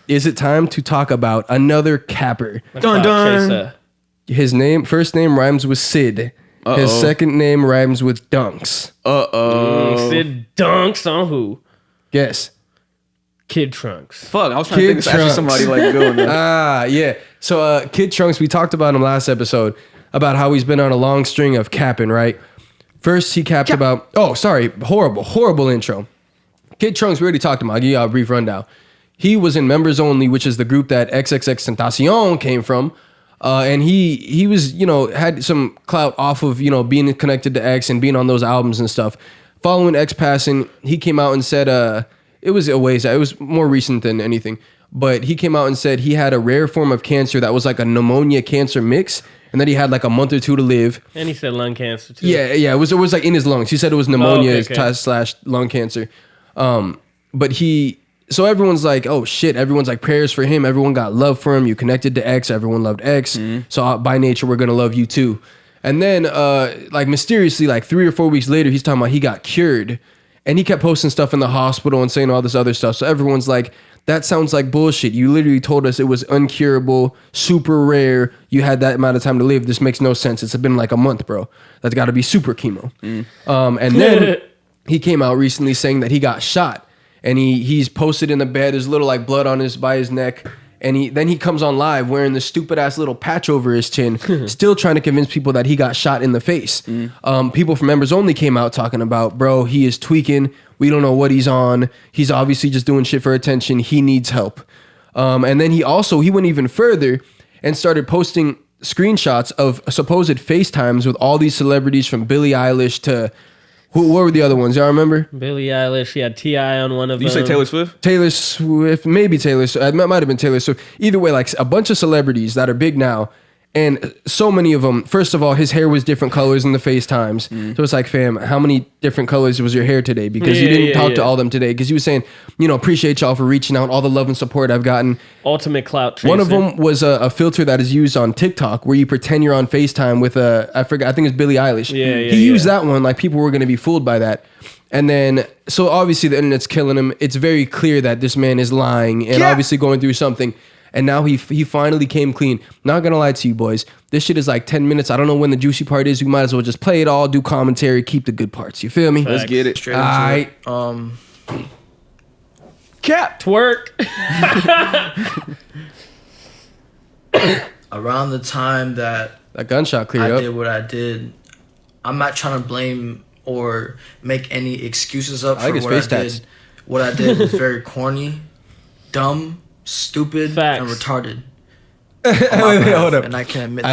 Is it time to talk about another capper? Dun dun. His first name rhymes with Sid. Uh-oh. His second name rhymes with Dunks. Sid dunks on who? Guess. Kid Trunks. Fuck, I was trying to think it's actually somebody like doing that. Yeah. So Kid Trunks, we talked about him last episode about how he's been on a long string of capping, right? First he capped about, horrible intro. Kid Trunks, we already talked about. I'll give you a brief rundown. He was in Members Only, which is the group that XXXTentacion came from. And he was, had some clout off of, being connected to X and being on those albums and stuff. Following X passing, he came out and said, it was more recent than anything, but he came out and said he had a rare form of cancer that was like a pneumonia cancer mix, and that he had like a month or two to live. And he said lung cancer too. Yeah, it was like in his lungs. He said it was pneumonia / lung cancer. So everyone's like, oh shit, everyone's like prayers for him. Everyone got love for him. You connected to X. Everyone loved X. So by nature, we're going to love you too. And then like mysteriously, like 3 or 4 weeks later, he's talking about he got cured, and he kept posting stuff in the hospital and saying all this other stuff. So everyone's like, that sounds like bullshit. You literally told us it was uncurable, super rare. You had that amount of time to live. This makes no sense. It's been like a month, bro. That's got to be super chemo. And then he came out recently saying that he got shot. And he's posted in the bed. There's a little like blood by his neck. And then he comes on live wearing this stupid ass little patch over his chin, still trying to convince people that he got shot in the face. People from Members Only came out talking about, bro, he is tweaking. We don't know what he's on. He's obviously just doing shit for attention. He needs help. And then he went even further and started posting screenshots of supposed FaceTimes with all these celebrities, from Billie Eilish to... What were the other ones? Y'all remember? Billie Eilish. She had T.I. on one of them. You say Taylor Swift? Taylor Swift. Maybe Taylor Swift. It might have been Taylor Swift. Either way, like a bunch of celebrities that are big now. And so many of them, first of all, his hair was different colors in the FaceTimes. So it's like, fam, how many different colors was your hair today? Because you didn't talk to all of them today. Because you were saying, appreciate y'all for reaching out, all the love and support I've gotten. Ultimate clout chaser. One of them was a filter that is used on TikTok where you pretend you're on FaceTime with I think it's Billie Eilish. He used that one, like people were going to be fooled by that. And then, so obviously the internet's killing him. It's very clear that this man is lying and obviously going through something. And now he finally came clean. Not gonna lie to you boys, this shit is like 10 minutes. I don't know when the juicy part is. We might as well just play it all, do commentary, keep the good parts. You feel me? Let's get it. Straight into it. Cap. Twerk. Around the time that gunshot cleared I up. did what I did, I'm not trying to blame or make any excuses up for what I did. What I did was very corny, dumb, stupid, and retarded. Wait, hold up. And I can admit that.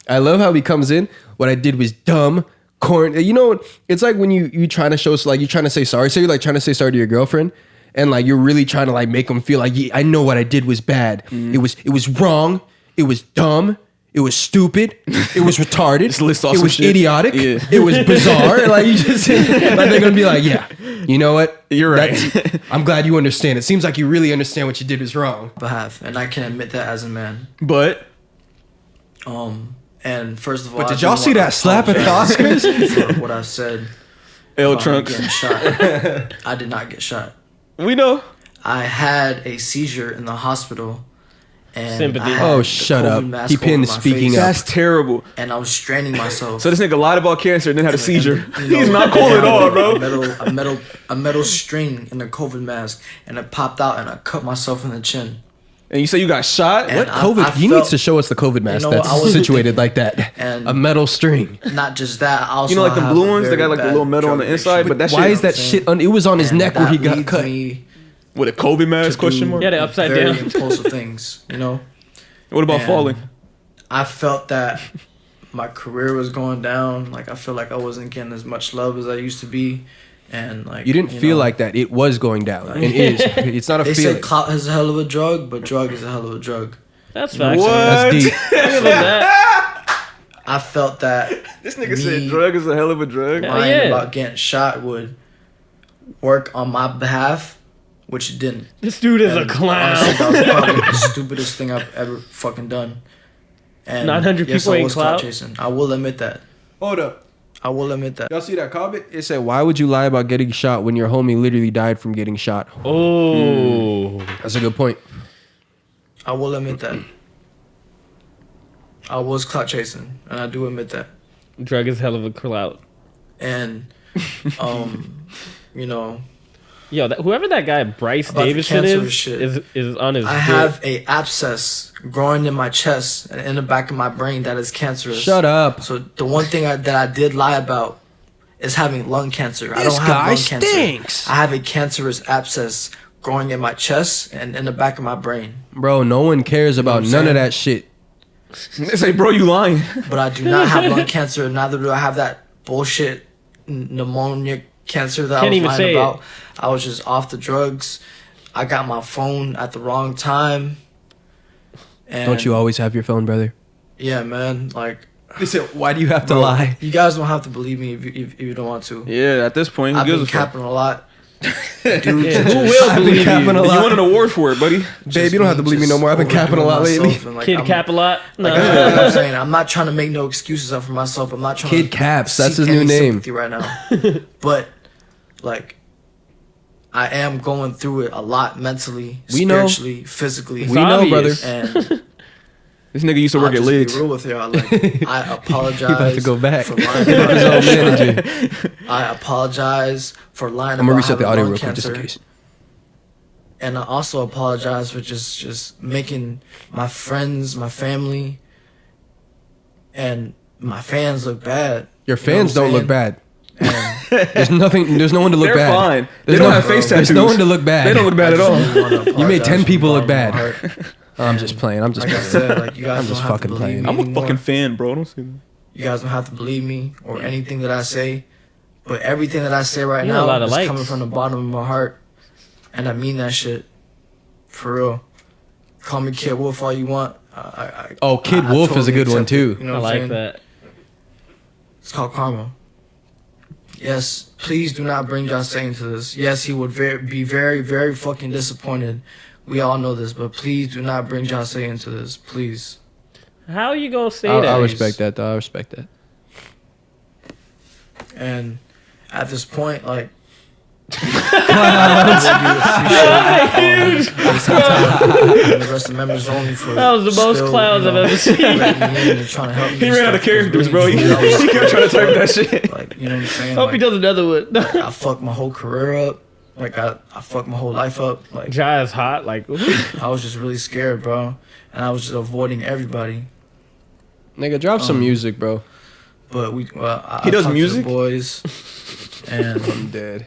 I love how he comes in. What I did was dumb, corny. It's like when you trying to show, like you trying to say sorry. So you're like trying to say sorry to your girlfriend, and like you're really trying to like make them feel like, yeah, I know what I did was bad. It was wrong. It was dumb. It was stupid. It was retarded. Just list off it some was shit. Idiotic. Yeah. It was bizarre. Like you just like they're gonna be like, yeah, you know what? You're right. I'm glad you understand. It seems like you really understand what you did was wrong. behalf, and I can admit that as a man. But And first of all, But did y'all see that slap at the Oscars? For what I said. L Trunks. Getting shot. I did not get shot. We know. I had a seizure in the hospital. And Sympathy. I had the shut COVID up. mask He pinned over my speaking face, up. That's terrible. And I was straining myself. So this nigga lied about cancer and then had a seizure. And, He's not cool at all, bro. A metal string in the COVID mask, and it popped out, and I cut myself in the chin. And you say you got shot? And What I COVID? You need to show us the COVID mask I that's was situated like that. And a metal string. Not just that. I also You know, like the have blue a ones, they got very like the bad little metal on drug the inside, addiction. but that Why shit is that shit? It was on his And neck where he that got leads cut. me with a COVID mask to question do mark? Yeah, the upside very down. impulsive things, What about And falling? I felt that my career was going down. Like, I feel like I wasn't getting as much love as I used to be. And like, You didn't feel like that. It was going down. It is. It's not a they feeling. say clout is a hell of a drug, but drug is a hell of a drug. That's facts. What? That's deep. Give him that. I felt that This nigga said drug is a hell of a drug. Yeah. lying about getting shot would work on my behalf, which it didn't. This dude is a And clown. honestly, that was probably the stupidest thing I've ever fucking done. And 900 yes, people I ain't was clout? chasing. I will admit that. Hold up. I will admit that. Y'all see that comment? It said, "Why would you lie about getting shot when your homie literally died from getting shot?" Oh. That's a good point. I will admit that. I was clout chasing, and I do admit that. Drug is hell of a clout. And, you know, Yo, whoever that guy Bryce About the Davison cancerous shit. is on his. I have a abscess growing in my chest and in the back of my brain that is cancerous. Shut up. So the one thing that I did lie about is having lung cancer. I This don't have guy lung cancer. stinks. I have a cancerous abscess growing in my chest and in the back of my brain. Bro, no one cares about what I'm none of saying? that shit. They say, bro, you lying. But I do not have lung cancer. Neither do I have that bullshit pneumonia cancer that Can't I even was say lying it. about. I was just off the drugs. I got my phone at the wrong time. And Don't you always have your phone, brother? Yeah, man. Like, They said, "Why do you have to bro, lie?" you guys don't have to believe me if you don't want to. Yeah, at this point, who I've gives been a fuck? capping a lot. Dude, Yeah, to who just- will I've been believe capping you? a You lot. won an award for it, buddy. Babe, you don't have to believe me no more. I've been capping a lot lately. Kid cap a lot. No. Like, you know what I'm saying? I'm not trying to make no excuses up for myself. I'm not trying Kid to Caps, that's seek his new any name. sympathy right now. But like, I am going through it a lot mentally, We know. spiritually, physically. It's We know, brother. obvious. And This nigga used to work I'll at just Lids. be real with y'all. Like, I apologize. He about to go back. For lying His own about manager. I apologize for lying I'm gonna about reset the having audio lung real quick just in cancer. case. And I also apologize for just making my friends, my family, and my fans look bad. Your You know fans what I'm don't look saying? bad. And There's nothing. There's no one to look They're bad. fine. There's They don't no- have face There's tattoos. no one to look bad. They don't look bad at I just all. really wanna You made apologize 10 from people the look bottom of my bad. heart. I'm just playing. I'm just Like I playing. said, like, you guys I'm don't just have fucking to believe playing. me I'm a anymore. fucking fan, bro. Don't say that. You guys don't have to believe me or anything that I say, but everything that I say right You got a now lot of is likes. coming from the bottom of my heart, and I mean that shit for real. Call me Kid Wolf all you want. Oh, Kid Wolf is a good one, accept it, too. You know I what I'm like saying? that. It's called karma. Yes, please do not bring Josh into this. Yes, he would be very, very fucking disappointed. We all know this, but please do not bring Josh into this. Please. How you gonna say I that? respect that, though. I respect that. And at this point, like, and the rest of the members only for That was the most still, clowns you know, I've ever seen. letting me in and trying to help me He and ran out of stuff, 'cause characters, bro. really, He I was- kept trying to type that shit. Like, you know what I'm saying? Hope he Like, does another one. I fucked my whole career up. Like, I fucked my whole life up. Like, Jai is hot. Like, I was just really scared, bro. And I was just avoiding everybody. Nigga, drop some music, bro. But He does talked to music? the boys, and I'm dead.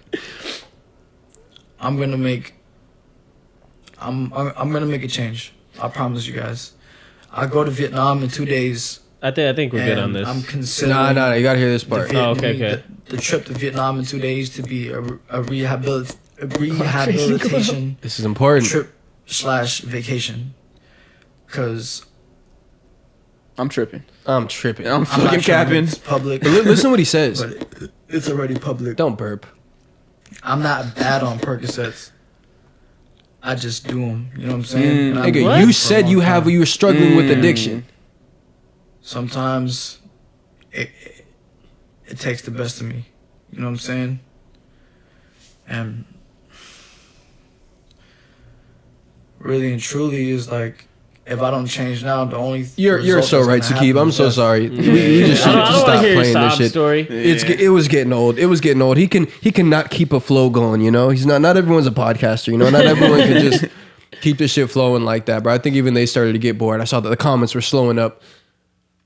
I'm gonna make a change. I promise you guys. I go to Vietnam in 2 days. I think we're good and on this. I'm considering Nah, you gotta hear this the, part. Oh, okay. the trip to Vietnam in 2 days to be a rehabilitation This is important. trip / vacation. Cause I'm tripping. I'm tripping. I'm I'm fucking not trying to make capping. this public, Listen to what he says. but it's already public. Don't burp. I'm not bad on Percocets. I just do them. You know what I'm saying? And I've been Nigga, What? doing you it for a said long you have time. you were struggling with addiction. Sometimes it takes the best of me. You know what I'm saying? And really and truly is like, if I don't change now, the only You're result so that's right, gonna Sakib. happen I'm is so death. sorry. We just I should don't, just want to stop hear your playing this sob shit. story. It was getting old. It was getting old. He cannot keep a flow going. You know, he's not everyone's a podcaster. You know, not everyone can just keep this shit flowing like that. But I think even they started to get bored. I saw that the comments were slowing up.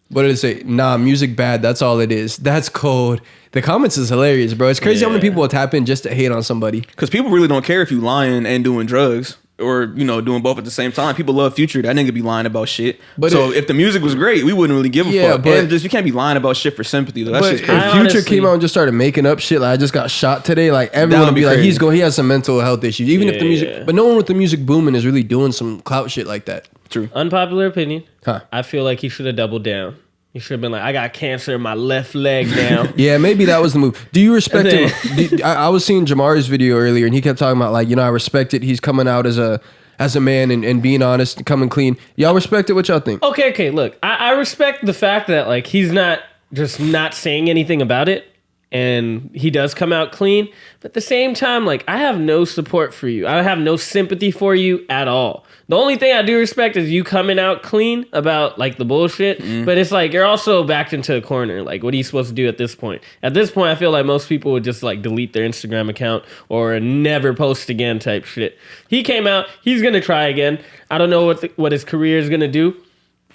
What did it say? Nah, music bad. That's all it is. That's cold. The comments is hilarious, bro. It's crazy how many Yeah. people will tap in just to hate on somebody. Because people really don't care if you lying and doing drugs or, you know, doing both at the same time. People love Future. That nigga be lying about shit. But so if music was great, we wouldn't really give a Yeah, fuck. but- And just you can't be lying about shit for sympathy though. That But shit's if crazy. I Future honestly- came out and just started making up shit, like I just got shot today, like everyone That would would be be like, crazy. he has some mental health issues. Even if the music, Yeah. but no one with the music booming is really doing some clout shit like that. True. Unpopular opinion. Huh. I feel like he should have doubled down. He should have been like, I got cancer in my left leg now. Yeah, maybe that was the move. Do you respect And him? I was seeing Jamar's video earlier, and he kept talking about like, you know, I respect it. He's coming out as a man and being honest, and coming clean. Y'all respect it? What y'all think? Okay. Look, I respect the fact that like he's not just not saying anything about it. And he does come out clean. But at the same time, like, I have no support for you. I have no sympathy for you at all. The only thing I do respect is you coming out clean about, like, the bullshit. But it's like, you're also backed into a corner. Like, what are you supposed to do at this point? At this point, I feel like most people would just, like, delete their Instagram account or never post again type shit. He came out. He's going to try again. I don't know what his career is going to do.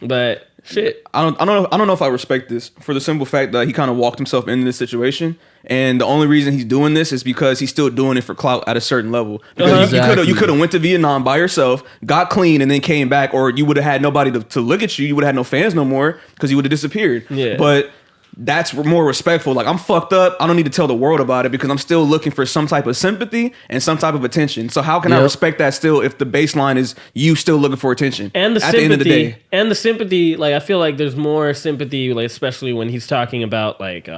But... shit. I don't know if I respect this for the simple fact that he kind of walked himself into this situation, and the only reason he's doing this is because he's still doing it for clout at a certain level. Because you could have went to Vietnam by yourself, got clean, and then came back, or you would have had nobody to look at you. You would have had no fans no more because you would have disappeared. Yeah. But that's more respectful. Like, I'm fucked up. I don't need to tell the world about it because I'm still looking for some type of sympathy and some type of attention. So how can I respect that still if the baseline is you still looking for attention? And the at sympathy, the end of the day. and the sympathy, like, I feel like there's more sympathy, like, especially when he's talking about, like,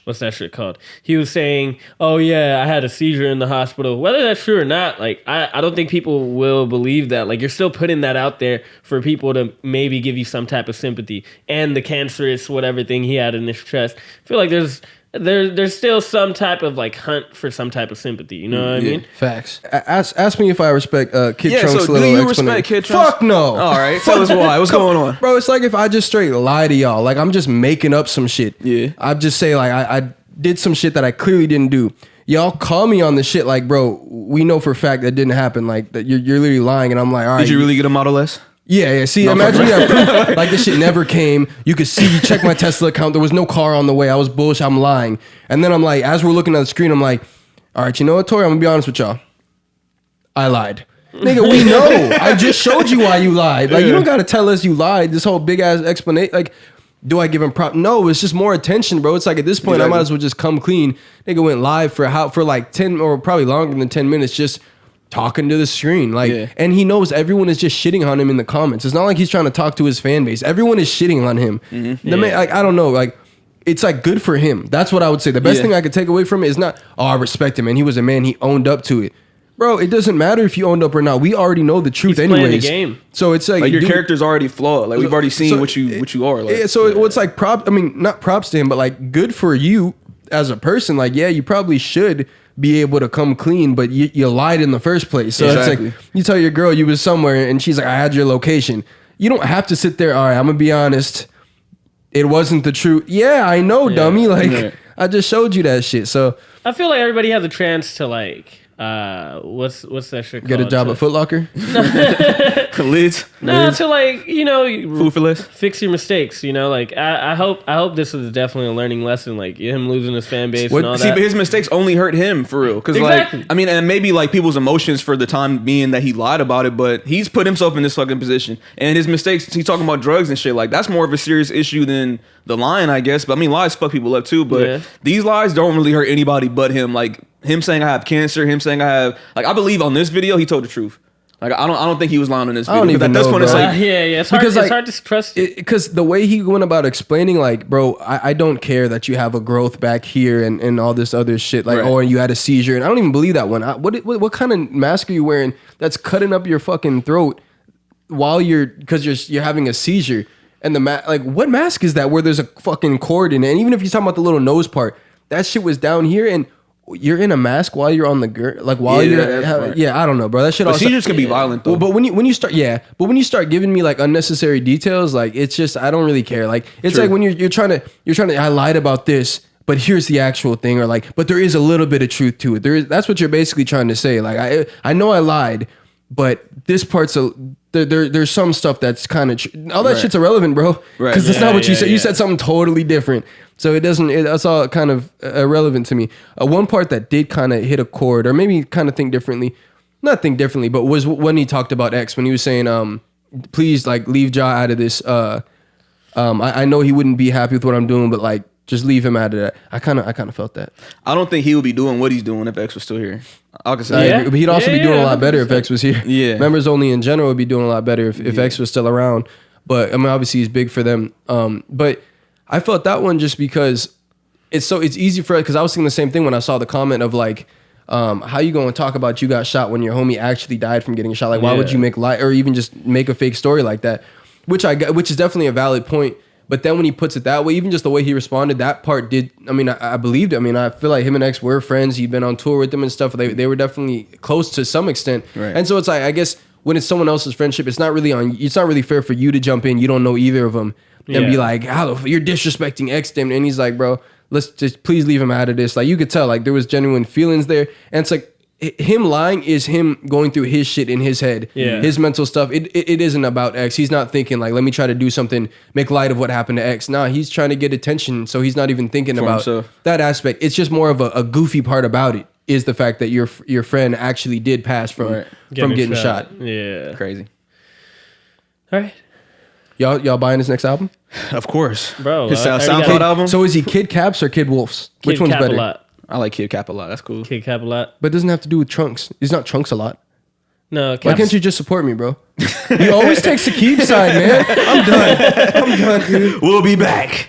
what's that shit called? He was saying, oh yeah, I had a seizure in the hospital. Whether that's true or not, like, I don't think people will believe that. Like, you're still putting that out there for people to maybe give you some type of sympathy. And the cancerous whatever thing he had in his chest. I feel like there's still some type of, like, hunt for some type of sympathy. You know what I mean? Facts. Ask me if I respect Kid Yeah, Trunk's so little do you explanation. respect Kid Trunks? Fuck no. All right, tell us why. What's going on? Bro, it's like if I just straight lie to y'all. Like, I'm just making up some shit. Yeah. I just say, like, I did some shit that I clearly didn't do. Y'all call me on the shit like, bro, we know for a fact that didn't happen. Like, that you're literally lying. And I'm like, all right. Did you really get a Model S? Yeah. See, imagine you have proof. Like, this shit never came. You could see, check my Tesla account. There was no car on the way. I was bullshit. I'm lying. And then I'm like, as we're looking at the screen, I'm like, all right, you know what, Tori? I'm going to be honest with y'all. I lied. Nigga, we know. I just showed you why you lied. Like, you don't got to tell us you lied. This whole big-ass explanation. Like, do I give him prop? No, it's just more attention, bro. It's like, at this point, I might as well just come clean. Nigga went live for like 10 or probably longer than 10 minutes just talking to the screen. Like, and he knows everyone is just shitting on him in the comments. It's not like he's trying to talk to his fan base. Everyone is shitting on him. The man, like, I don't know, like, it's like good for him. That's what I would say. The best thing I could take away from it is not, oh, I respect him, and he was a man, he owned up to it. Bro, it doesn't matter if you owned up or not. We already know the truth, He's anyways. playing the game. So it's like Your character's already flawed. Like, we've already seen what you are. Like, it's like not props to him, but like good for you as a person. Like, yeah, you probably should be able to come clean, but you lied in the first place. So it's like you tell your girl you was somewhere and she's like, I had your location. You don't have to sit there. All right, I'm gonna be honest. It wasn't the truth. Yeah, I know, dummy. Like, I just showed you that shit. So I feel like everybody has a chance to, like, what's that shit called? Get a job at Foot Locker. Lids. No, to, like, you know, Food for less. fix your mistakes. You know, like, I hope this is definitely a learning lesson. Like, him losing his fan base and all See, that. but his mistakes only hurt him for real. Because Exactly. like, I mean, and maybe like people's emotions for the time being that he lied about it, but he's put himself in this fucking position. And his mistakes, he's talking about drugs and shit. Like, that's more of a serious issue than the lying, I guess. But I mean, lies fuck people up too. But these lies don't really hurt anybody but him. Like, him saying I have cancer, him saying I have, like, I believe on this video he told the truth. Like, I don't think he was lying on this video. Because at this point, it's like, it's hard. Because, It's like, hard to trust it. Because the way he went about explaining, like, bro, I don't care that you have a growth back here and all this other shit, like, or you had a seizure, and I don't even believe that one. What kind of mask are you wearing that's cutting up your fucking throat while because you're having a seizure? And like, what mask is that where there's a fucking cord in it? And even if you're talking about the little nose part, that shit was down here, and you're in a mask while you're on the like while I don't know, bro. That shit. But seizures can be violent though. Well, but when you start giving me like unnecessary details, like, it's just, I don't really care. Like, it's like when you're trying to I lied about this, but here's the actual thing, or like, but there is a little bit of truth to it. That's what you're basically trying to say. Like, I know I lied, but this part's there's some stuff that's kind of all that shit's irrelevant, bro. Because that's not what you said. You said something totally different. So that's all kind of irrelevant to me. One part that did kind of hit a chord, or maybe kind of not think differently, but was when he talked about X, when he was saying, please, like, leave Ja out of this. I know he wouldn't be happy with what I'm doing, but, like, just leave him out of that. I kind of felt that. I don't think he would be doing what he's doing if X was still here. I can say that. But he'd also be doing a lot better if X was here. Yeah. Members only in general would be doing a lot better if X was still around. But I mean, obviously he's big for them. But I felt that one just because it's easy for us, because I was thinking the same thing when I saw the comment of, like, how you going to talk about you got shot when your homie actually died from getting shot? Like, why would you make or even just make a fake story like that? Which is definitely a valid point. But then when he puts it that way, even just the way he responded, that part did. I mean, I believed it. I mean, I feel like him and X were friends. He'd been on tour with them and stuff. They were definitely close to some extent. Right. And so it's like, I guess when it's someone else's friendship, it's not really fair for you to jump in. You don't know either of them and be like, you're disrespecting X them. And he's like, bro, let's just please leave him out of this. Like, you could tell, like, there was genuine feelings there. And it's like, him lying is him going through his shit in his head, his mental stuff. It isn't about X. He's not thinking like, let me try to do something, make light of what happened to X. Nah, he's trying to get attention, so he's not even thinking about that aspect. It's just more of a goofy part about it is the fact that your friend actually did pass from getting shot. Yeah, crazy. All right, y'all buying his next album? Of course, bro. His SoundCloud album. So is he Kid Caps or Kid Wolves? Kid Which one's Cap better? A lot. I like Kid Cap a lot. That's cool. Kid Cap a lot. But it doesn't have to do with Trunks. He's not Trunks a lot. No, Why can't you just support me, bro? You always take Sakib's side, man. I'm done, dude. We'll be back.